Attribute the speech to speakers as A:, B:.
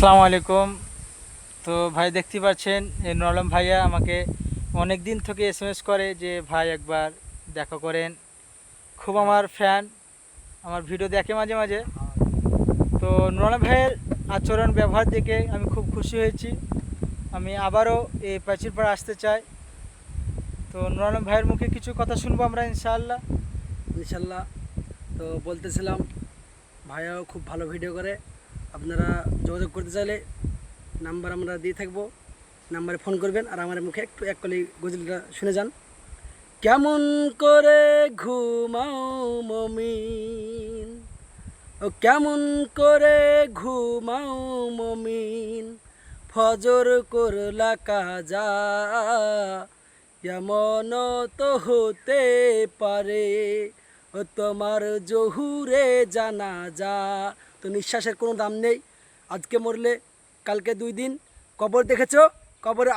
A: আসসালামু আলাইকুম। তো ভাই দেখতে পাচ্ছেন এই নরম ভাইয়া আমাকে অনেক দিন থেকে এসএমএস করে যে ভাই একবার দেখা করেন। খুব আমার ফ্যান, আমার ভিডিও দেখে মাঝে মাঝে। তো নরম ভাইয়ের আচরণ ব্যবহার দেখে আমি খুব খুশি হয়েছি। আমি আবারও এই প্রাচীর পাড়ে আসতে চাই। তো নরম ভাইয়ের মুখে কিছু কথা শুনবো আমরা ইনশাআল্লাহ।
B: ইনশাল্লাহ। তো বলতেছিলাম, ভাইয়াও খুব ভালো ভিডিও করে। আপনারা যোগাযোগ করতে চাইলে নাম্বার আমরা দিয়ে থাকবো, নাম্বারে ফোন করবেন। আর আমার মুখে একটু এক কলি গজলটা শুনে যান। কেমন করে ঘুমাও মমিন, ও কেমন করে ঘুমাও মমিন, ফজর করলা কাজা, কেমন তো হতে পারে ও তোমার জহুরে জানাজা। তো নিঃশ্বাসের কোনো দাম নেই। আজকে মরলে কালকে 2 দিন কবর দেখেছো, কবরে